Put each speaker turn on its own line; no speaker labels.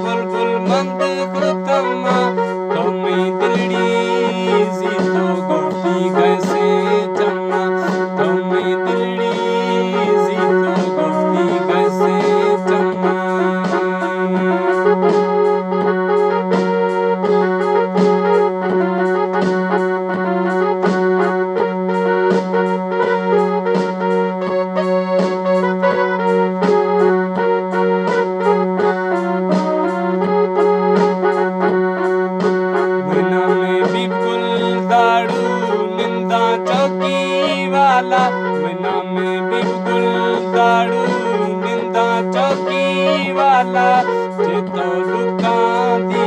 बुलबुल मंद खुतमा तुम्ही दिलडी जीतो गोफ्ती कैसे चम्मा तुम्ही दिलडी जीतो गोफ्ती कैसे चम्मा मना में बिल्कुल दारू निंदा चौकी वाला जे तो दुकान